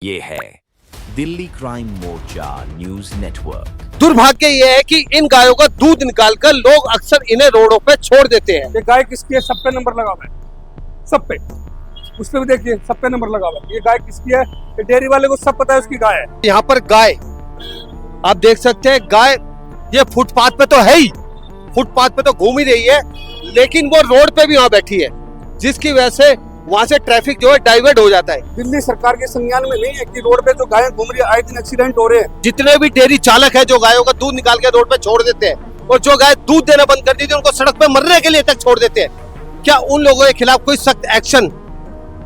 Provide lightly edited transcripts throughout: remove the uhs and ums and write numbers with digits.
ये है दिल्ली क्राइम मोर्चा news network. दुर्भाग्य ये है कि इन गायों का दूध निकालकर लोग अक्सर इन्हें रोडों पे छोड़ देते हैं। ये गाय किसकी है? सब पे नंबर लगा हुआ है, सब पे। उस पे भी देखिए, सब पे नंबर लगा हुआ है। ये गाय किसकी है? ये डेयरी वाले को सब पता है उसकी गाय है। यहाँ पर गाय आप देख सकते हैं, गाय ये फुटपाथ पे तो है ही, फुटपाथ पे तो घूम ही रही है, लेकिन वो रोड पे भी वहाँ बैठी है, जिसकी वजह से वहाँ से ट्रैफिक जो है डाइवर्ट हो जाता है। दिल्ली सरकार के संज्ञान में नहीं है कि रोड पे जो गायें घूम रही है आए दिन एक्सीडेंट हो रहे हैं। जितने भी डेयरी चालक है जो गायों का दूध निकाल के रोड पे छोड़ देते हैं और जो गाय दूध देना बंद कर देती है उनको सड़क पे मरने के लिए तक छोड़ देते हैं, क्या उन लोगों के खिलाफ कोई सख्त एक्शन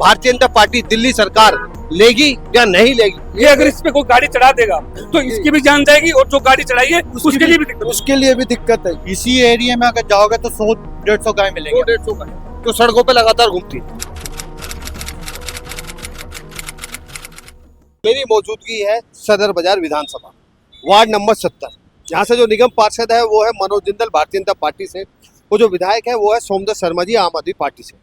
भारतीय जनता पार्टी दिल्ली सरकार लेगी या नहीं लेगी? ये अगर इस पे कोई गाड़ी चढ़ा देगा तो इसकी भी जान जाएगी और जो गाड़ी चढ़ाई है उसके लिए भी दिक्कत है। इसी एरिया में अगर जाओगे तो 100-150 गाय मिलेंगे। 150 गाय तो सड़कों पे लगातार घूमती है। मेरी मौजूदगी है सदर बाजार विधानसभा वार्ड नंबर 70। यहाँ से जो निगम पार्षद है वो है मनोज जिंदल भारतीय जनता पार्टी से, वो जो विधायक है वो है सोमदत्त शर्मा जी आम आदमी पार्टी से।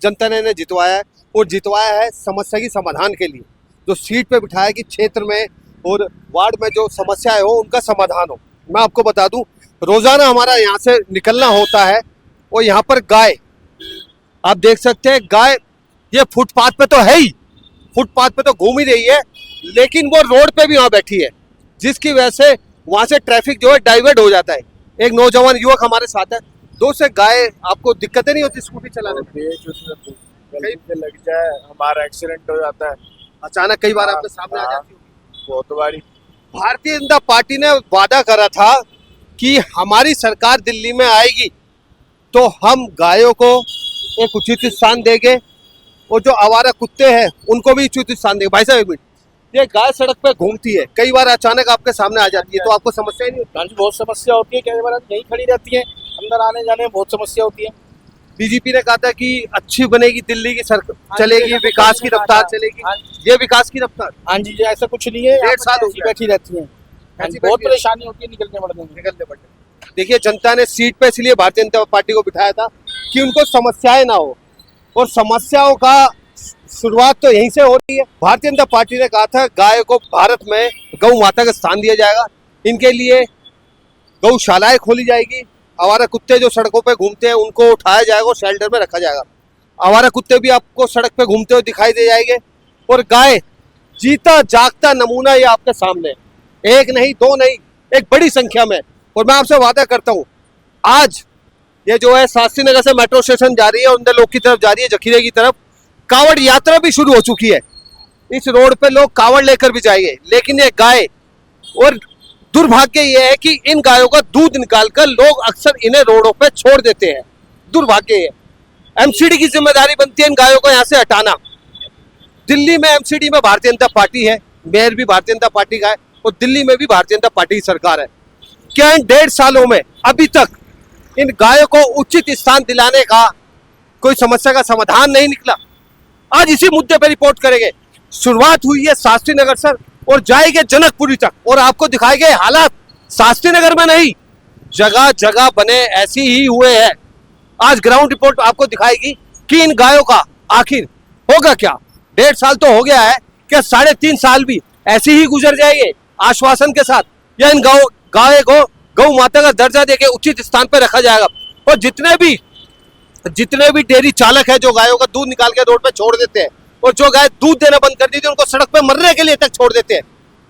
जनता ने इन्हें जितवाया है और जितवाया है समस्या की समाधान के लिए, जो सीट पे बिठाया कि क्षेत्र में और वार्ड में जो समस्याएं हो उनका समाधान हो। मैं आपको बता दूं, रोजाना हमारा यहाँ से निकलना होता है और यहाँ पर गाय आप देख सकते हैं, गाय ये फुटपाथ पे तो है ही, फुटपाथ पे तो घूम ही रही है, लेकिन वो रोड पे भी वहाँ बैठी है, जिसकी वजह से वहाँ से ट्रैफिक जो है डाइवर्ट हो जाता है। एक नौजवान युवक हमारे साथ है। दो से गाय आपको दिक्कतें नहीं होती स्कूटी चलाने में? लग जाए हमारा एक्सीडेंट हो जाता है अचानक, कई बार आपके सामने आ जाती है बहुत बारी। भारतीय जनता पार्टी ने वादा करा था कि हमारी सरकार दिल्ली में आएगी तो हम गायों को एक उचित स्थान देंगे और जो आवारा कुत्ते हैं उनको भी उचित स्थान देंगे। भाई साहब एक मिनट, ये गाय सड़क पे घूमती है, कई बार अचानक आपके सामने आ जाती है, तो आपको समस्या ही नहीं होती? हाँ जी, बहुत समस्या होती है। कई बार यहीं खड़ी रहती है, अंदर आने जाने में बहुत समस्या होती है। बीजेपी ने कहा था कि अच्छी बनेगी दिल्ली की सरकार, चलेगी, विकास की रफ्तार चलेगी। ये विकास की रफ्तार? हाँ जी, ऐसा कुछ नहीं है। 1.5 साल बैठी रहती है। हाँ जी, बहुत परेशानी होती है निकलने बढ़ने। देखिए, जनता ने सीट पे इसलिए भारतीय जनता पार्टी को बिठाया था कि उनको समस्याएं ना हो, और समस्याओं का शुरुआत तो यहीं से हो रही है। भारतीय जनता पार्टी ने कहा था गाय को भारत में गौ माता का स्थान दिया जाएगा, इनके लिए गौशालाएं खोली जाएगी, आवारा कुत्ते जो सड़कों पे घूमते हैं उनको उठाया जाएगा और शेल्टर में रखा जाएगा। आवारा कुत्ते भी आपको सड़क पे घूमते हुए दिखाई दे जाएंगे, और गाय जीता जागता नमूना ये आपके सामने, एक नहीं दो नहीं, एक बड़ी संख्या में। और मैं आपसे वादा करता हूँ, आज ये जो है शास्त्री नगर से मेट्रो स्टेशन जा रही है, उंदर लोग की तरफ जा रही है, जखीरे की तरफ, कावड़ यात्रा भी शुरू हो चुकी है। इस रोड पे लोग कावड़ लेकर भी जाएंगे, लेकिन ये गाय, और दुर्भाग्य ये है कि इन गायों का दूध निकालकर लोग अक्सर इन्हें रोडों पे छोड़ देते हैं। दुर्भाग्य ये, एमसीडी की जिम्मेदारी बनती है इन गायों को यहाँ से हटाना। दिल्ली में एमसीडी में भारतीय जनता पार्टी है, मेयर भी भारतीय जनता पार्टी का है, और दिल्ली में भी भारतीय जनता पार्टी की सरकार है। क्या इन 1.5 सालों में अभी तक इन गायों को उचित स्थान दिलाने का कोई समस्या का समाधान नहीं निकला? आज इसी मुद्दे पर रिपोर्ट करेंगे। शुरुआत हुई है शास्त्री नगर से और जाएंगे जनकपुरी तक, और आपको दिखाए गए हालात शास्त्री नगर में नहीं, जगह जगह बने ऐसे ही हुए हैं। आज ग्राउंड रिपोर्ट आपको दिखाएगी कि इन गायों का आखिर होगा क्या। 1.5 साल तो हो गया है, क्या 3.5 साल भी ऐसे ही गुजर जाएंगे आश्वासन के साथ, या इन गाय को गौ माता का दर्जा देके उचित स्थान पर रखा जाएगा? और जितने भी डेयरी चालक है जो गायों का दूध निकाल के रोड पे छोड़ देते हैं और जो गाय दूध देना बंद कर देती है उनको सड़क पे मरने के लिए तक छोड़ देते हैं,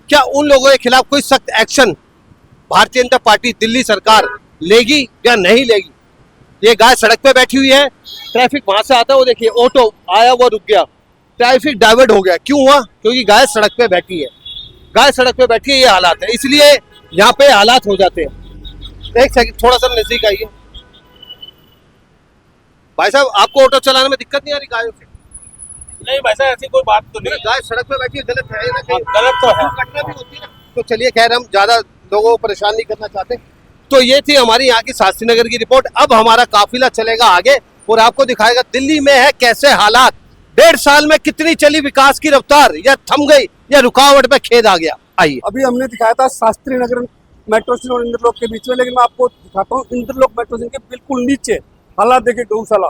क्या उन लोगों के खिलाफ कोई सख्त एक्शन भारतीय जनता पार्टी दिल्ली सरकार लेगी या नहीं लेगी? ये गाय सड़क पे बैठी हुई है, ट्रैफिक वहां से आता है, वो देखिए ऑटो आया वो रुक गया, ट्रैफिक डाइवर्ट हो गया। क्यों हुआ? क्योंकि गाय सड़क पे बैठी है, गाय सड़क पे बैठी है, ये हालात है, इसलिए यहाँ पे हालात हो जाते हैं। एक सेकंड, थोड़ा सा नजदीक आइए। भाई साहब, आपको ऑटो चलाने में दिक्कत नहीं आ रही गायों से? नहीं भाई साहब, ऐसी कोई बात तो नहीं। गाय सड़क पे बैठी है, गलत है ना? गलत तो है, घटना भी होती है ना। तो चलिए, खैर हम ज्यादा लोगों को परेशान नहीं करना चाहते। तो ये थी हमारी यहाँ की शास्त्री नगर की रिपोर्ट। अब हमारा काफिला चलेगा आगे और आपको दिखाएगा दिल्ली में है कैसे हालात, 1.5 साल में कितनी चली विकास की रफ्तार, या थम गई या रुकावट पे खेद आ गया। आइए, अभी हमने दिखाया था शास्त्री नगर मेट्रो स्टेशन और इंद्रलोक के बीच में, लेकिन मैं आपको दिखाता हूँ इंद्रलोक मेट्रो स्टेशन के बिल्कुल नीचे हालात देखिए गौशाला।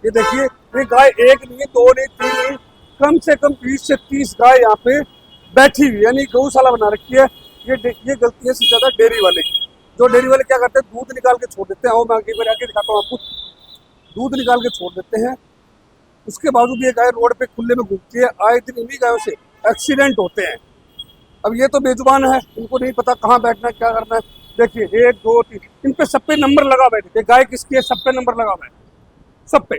ये देखिए, ये गाय एक नहीं, दो नहीं, तीन नहीं, कम से कम 20 से 30 गाय यहाँ पे बैठी हुई, यानी गौशाला बना रखी है। ये गलती है सबसे ज्यादा डेयरी वाले की। जो डेयरी वाले क्या करते हैं, दूध निकाल के छोड़ देते हैं। और मैं आगे दिखाता हूँ आपको, दूध निकाल के छोड़ देते हैं, उसके बावजूद ये गाय रोड पे खुले में घूमती है। आए दिन इन्हीं गायों से एक्सीडेंट होते हैं। अब ये तो बेजुबान है, इनको नहीं पता कहाँ बैठना है, क्या करना है। देखिए 1 2 3 इन पे सब पे नंबर लगा हुआ है। गाय किसकी है, सब पे नंबर लगा हुआ है, सब पे।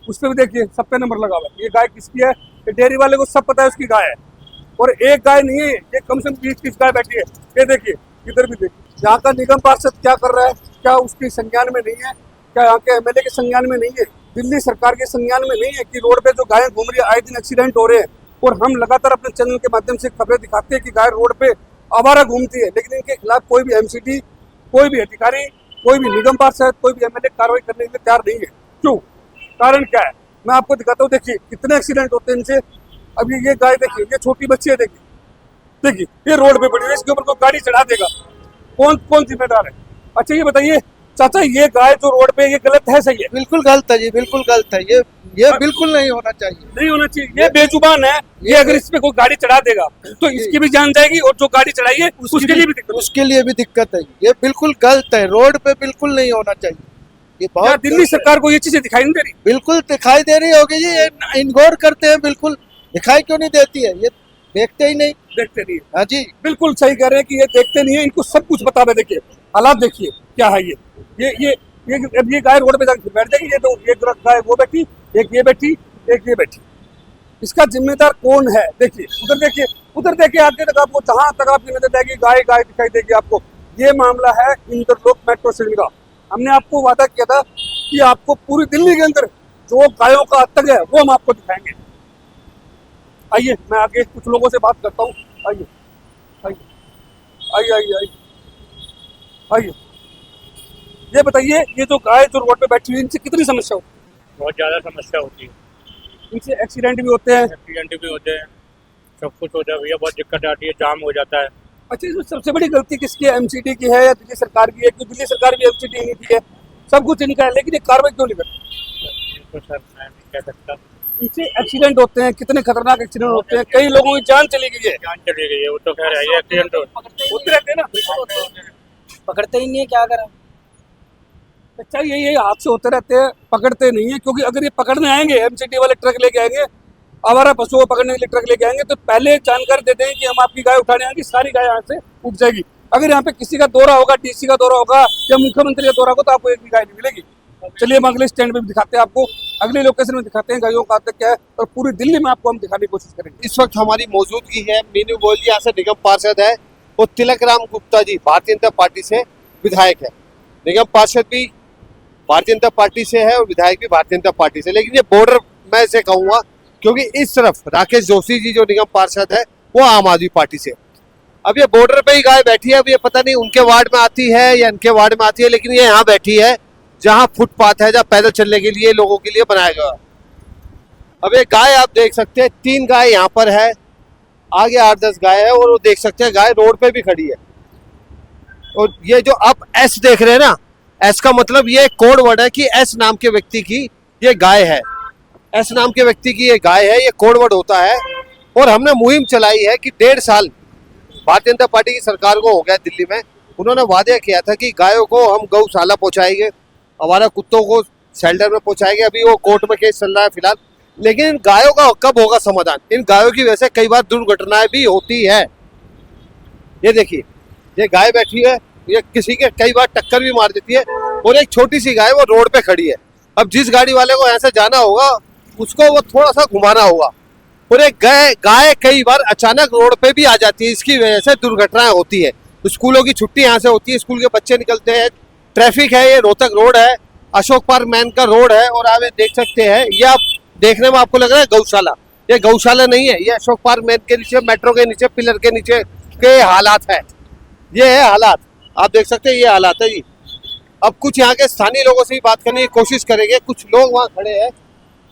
उस पे भी देखिए सब पे नंबर लगा हुआ है। ये गाय किसकी है, ये डेयरी वाले को सब पता है उसकी गाय है। और एक गाय नहीं है, ये कम से कम 20-30 गाय बैठी है। ये देखिए, इधर भी देखिए। यहाँ का निगम पार्षद क्या कर रहा है, क्या उसके संज्ञान में नहीं है, क्या यहाँ के एमएलए के संज्ञान में नहीं है, दिल्ली सरकार के संज्ञान में नहीं है कि रोड पे जो गायें घूम रही है, आए दिन एक्सीडेंट हो रहे हैं। और हम लगातार अपने चैनल के माध्यम से खबरें दिखाते हैं कि गाय रोड पे आवारा घूमती है, लेकिन इनके खिलाफ कोई भी एमसीडी, कोई भी अधिकारी, कोई भी निगम पार्षद, कोई भी एमएलए कार्रवाई करने के लिए तैयार नहीं है। क्यों, कारण क्या है, मैं आपको दिखाता हूँ। देखिए कितने एक्सीडेंट होते हैं इनसे। अभी ये गाय देखिए, ये छोटी बच्ची है, देखिए देखिए, ये रोड पे पड़ी है, इसके ऊपर कोई गाड़ी चढ़ा देगा, कौन जिम्मेदार है। अच्छा ये बताइए चाचा, ये गाय जो रोड पे, ये गलत है, सही है? बिल्कुल गलत है जी, बिल्कुल गलत है। ये बिल्कुल नहीं होना चाहिए, नहीं होना चाहिए। ये बेजुबान है, ये अगर इस पे कोई गाड़ी चढ़ा देगा तो इसकी भी जान जाएगी, और जो गाड़ी चढ़ाई है उसके लिए भी दिक्कत, उसके लिए भी दिक्कत है। ये बिल्कुल गलत है, रोड पे बिल्कुल नहीं होना चाहिए। ये क्या बहुत दिल्ली सरकार को ये चीजें दिखाई नहीं दे रही? बिल्कुल दिखाई दे रही होगी जी, ये इग्नोर करते हैं, बिल्कुल दिखाई क्यों नहीं देती है, ये देखते ही नहीं। देखते नहीं है। हाँ जी, बिल्कुल सही कह रहे हैं कि ये देखते नहीं है, इनको सब कुछ पता है। देखिए हालात देखिए क्या है। अब ये गाय रोड पे जाकर बैठ जाएगी। ये तो एक गाय वो बैठी, एक ये बैठी, एक ये बैठी। इसका जिम्मेदार कौन है? देखिए उधर देखिए आगे तक आपको, जहां तक आपकी नजर जाएगी गाय दिखाई देगी आपको। ये मामला है इंद्रलोक मेट्रो स्टेशन का। हमने आपको वादा किया था कि आपको पूरी दिल्ली के अंदर जो गायों का आतंक है वो हम आपको दिखाएंगे। आइए मैं आगे कुछ लोगों से बात करता हूँ। आइए आइए आइए आइए आइए आइए, ये बताइए, ये जो गाय जो रोड पे बैठी हुई, इनसे कितनी समस्या होती है? बहुत ज़्यादा समस्या होती है। इनसे एक्सीडेंट भी होते हैं। एक्सीडेंट भी होते हैं, सब कुछ होता है भैया, बहुत दिक्कत आती है, जाम हो जाता है। अच्छा, इसमें सबसे बड़ी गलती किसकी है, एमसीडी की है या दिल्ली सरकार की है? क्योंकि दिल्ली सरकार भी एमसीडी नहीं की है, सब कुछ इनका है, लेकिन ये कार्रवाई क्यों नहीं करती? तो सर मैं नहीं कह सकता। इनसे एक्सीडेंट होते हैं, कितने खतरनाक एक्सीडेंट होते हैं, कई लोगों की जान चली गई है। जान चली गई है, वो तो खैर है, ये एक्सीडेंट होते रहते हैं ना, पकड़ते ही नहीं है, क्या करें? अच्छा ये हादसे होते रहते हैं, पकड़ते नहीं है। क्योंकि अगर ये पकड़ने आएंगे, एमसीडी वाले ट्रक लेके आएंगे, आवारा पशुओं को पकड़ने के लिए ट्रक लेके आएंगे, तो पहले जानकारी देते हैं कि हम आपकी गाय उठाने आएंगे, सारी गाय यहाँ से उठ जाएगी। अगर यहाँ पे किसी का दौरा होगा, डीसी का दौरा होगा या मुख्यमंत्री का दौरा होगा, तो आपको एक भी गाय नहीं मिलेगी। चलिए हम अगले स्टैंड पे भी दिखाते हैं आपको, अगले लोकेशन में दिखाते हैं गायों का आतंक क्या है, और पूरी दिल्ली में आपको हम दिखाने की कोशिश करेंगे। इस वक्त हमारी मौजूदगी है मीनू गोयल जी, यहाँ से निगम पार्षद है, और तिलक राम गुप्ता जी भारतीय जनता पार्टी से विधायक है। निगम पार्षद भी भारतीय जनता पार्टी से है और विधायक भी भारतीय जनता पार्टी से। लेकिन ये बॉर्डर मैं इसे कहूंगा, क्योंकि इस तरफ राकेश जोशी जी जो निगम पार्षद है वो आम आदमी पार्टी से। अब ये बॉर्डर पे ही गाय बैठी है। अब ये पता नहीं उनके वार्ड में आती है या इनके वार्ड में आती है, लेकिन ये यहाँ बैठी है जहाँ फुटपाथ है, जहाँ पैदल चलने के लिए लोगों के लिए बनाया गया। अब ये गाय आप देख सकते हैं, 3 गाय यहाँ पर है, आगे 8-10 गाय है, और वो देख सकते हैं गाय रोड पे भी खड़ी है। और ये जो आप एस देख रहे हैं ना, एस का मतलब ये कोड वर्ड है कि एस नाम के व्यक्ति की ये गाय है, एस नाम के व्यक्ति की ये गाय है, ये कोड वर्ड होता है। और हमने मुहिम चलाई है कि 1.5 साल भारतीय जनता पार्टी की सरकार को हो गया दिल्ली में, उन्होंने वादा किया था कि गायों को हम गौशाला पहुंचाएंगे, हमारा कुत्तों को शेल्टर में पहुंचाएंगे। अभी वो कोर्ट में केस चल रहा है फिलहाल, लेकिन इन गायों का कब होगा समाधान? इन गायों की वजह से कई बार दुर्घटनाएं भी होती है। ये देखिए, ये गाय बैठी है, ये किसी के कई बार टक्कर भी मार देती है, और एक छोटी सी गाय वो रोड पे खड़ी है। अब जिस गाड़ी वाले को यहाँ से जाना होगा उसको वो थोड़ा सा घुमाना होगा, और एक गाय कई बार अचानक रोड पे भी आ जाती है, इसकी वजह से दुर्घटनाएं होती है। स्कूलों की छुट्टी यहाँ से होती है, स्कूल के बच्चे निकलते हैं, ट्रैफिक है, ये रोहतक रोड है, अशोक पार्क मैन का रोड है, और आप देख सकते हैं, ये आप देखने में आपको लग रहा है गौशाला, ये गौशाला नहीं है, ये अशोक पार्क मैन के नीचे, मेट्रो के नीचे, पिलर के नीचे के हालात है। ये है हालात, आप देख सकते हैं, ये हालात है जी। अब कुछ यहाँ के स्थानीय लोगों से भी बात करने की कोशिश करेंगे, कुछ लोग वहाँ खड़े हैं,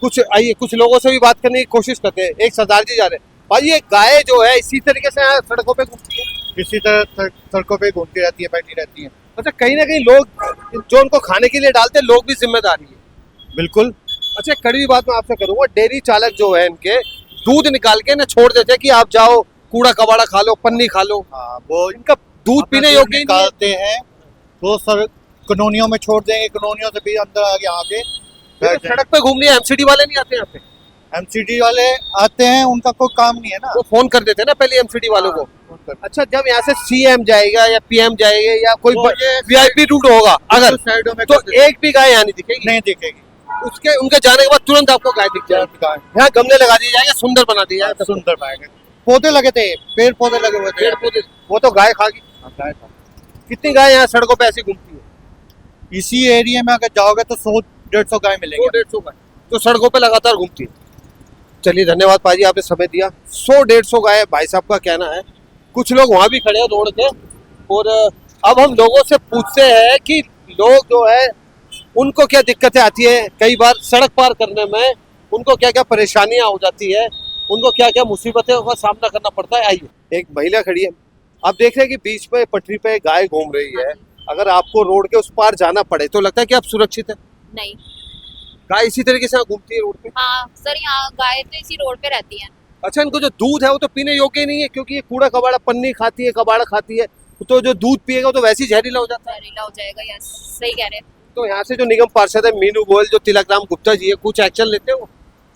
कुछ लोगों से भी बात करने की कोशिश करते हैं। एक सरदार जी जा रहे हैं। भाई ये गाय जो है इसी तरीके से यहाँ सड़कों पे घूमती है, इसी तरह सड़कों पे घूमती रहती है, बैठी रहती है। अच्छा कहीं ना कहीं लोग जो उनको खाने के लिए डालते हैं, लोग भी जिम्मेदारी है। बिल्कुल। अच्छा कड़वी बात मैं आपसे करूंगा, डेयरी चालक जो है इनके दूध निकाल के ना छोड़ देते हैं कि आप जाओ कूड़ा कबाड़ा खा लो, पन्नी खा लो, हाँ, वो इनका दूध पीने योग्य ही नहीं है। निकालते हैं तो सर कॉलोनियों में छोड़ देंगे, कॉलोनियों से भी अंदर आगे ये तो सड़क पे घूमने एमसीडी वाले नहीं आते यहाँ पे, एमसीडी वाले आते हैं, उनका कोई काम नहीं है ना। वो फोन कर देते हैं ना पहले एमसीडी वालों को। अच्छा, जब यहाँ से सीएम जाएगा या पीएम जाएगा या कोई तो ये वीआईपी रूट होगा अगर, साइडों में तो कर देते एक भी गाय यहाँ नहीं दिखेगी। नहीं दिखेगी। उसके उनके जाने के बाद तुरंत आपको गाय दिख जाएगी। यहाँ गमले लगा दिए जाएंगे, सुंदर बना दिए जाएगा। सुंदर पाएंगे, पौधे लगे थे, पेड़ पौधे लगे हुए थे, पेड़ पौधे, वो तो गाय खागी। कितनी गाय यहाँ सड़कों पे ऐसी घूमती है? इसी एरिया में अगर जाओगे तो 100-150 गाय मिलेंगे। 100-150 गाय तो सड़कों पे लगातार घूमती है। चलिए, धन्यवाद पाजी, आपने समय दिया। 100-150 गाय भाई साहब का कहना है। कुछ लोग वहां भी खड़े हैं रोड के, और अब हम लोगों से पूछते हैं कि लोग जो है उनको क्या दिक्कतें आती है, कई बार सड़क पार करने में उनको क्या क्या परेशानियां हो जाती है, उनको क्या क्या मुसीबतों का सामना करना पड़ता है। आइए, एक महिला खड़ी है, आप देख रहे हैं कि बीच में पटरी पे गाय घूम रही है। अगर आपको रोड के उस पार जाना पड़े तो लगता है कि आप सुरक्षित है? नहीं। गाय इसी तरीके से घूमती है रोड पे? हाँ सर, यहाँ गाय तो इसी रोड पे रहती है। अच्छा, इनको जो दूध है वो तो पीने योग्य ही नहीं है, क्योंकि ये कूड़ा कबाड़ा, पन्नी खाती है, कबाड़ा खाती है, तो जो दूध पिएगा वो तो वैसे ही जहरीला हो जाता है। जहरीला हो जाएगा, यस सही कह रहे हैं। तो यहाँ से जो निगम पार्षद है मीनू गोयल, जो तिलक राम गुप्ता जी है, कुछ एक्शन लेते हो?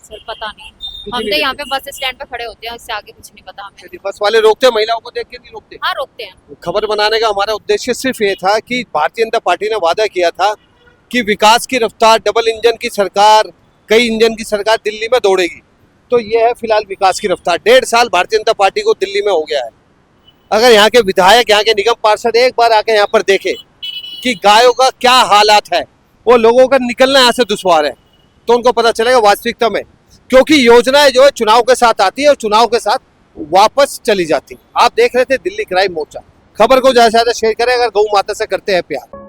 सर पता नहीं, नहीं हम तो यहाँ लेते। पे बस स्टैंड पे खड़े होते हैं, इससे आगे कुछ नहीं पता हमें। बस वाले रोकते हैं, महिलाओं को देख के नहीं रोकते? हाँ रोकते हैं। खबर बनाने का हमारा उद्देश्य सिर्फ ये था कि भारतीय जनता पार्टी ने वादा किया था कि विकास की रफ्तार, डबल इंजन की सरकार, कई इंजन की सरकार दिल्ली में दौड़ेगी। तो ये है फिलहाल विकास की रफ्तार। 1.5 साल भारतीय जनता पार्टी को दिल्ली में हो गया है। अगर यहाँ के विधायक, यहाँ के निगम पार्षद एक बार आके यहाँ पर देखे कि गायों का क्या हालात है, वो लोगों का निकलना यहाँ से दुश्वार है, तो उनको पता चलेगा वास्तविकता में। क्योंकि योजनाएं जो है चुनाव के साथ आती है और चुनाव के साथ वापस चली जाती है। आप देख रहे थे दिल्ली क्राइम मोर्चा। खबर को ज्यादा से ज्यादा शेयर करें, अगर गौ माता से करते हैं प्यार।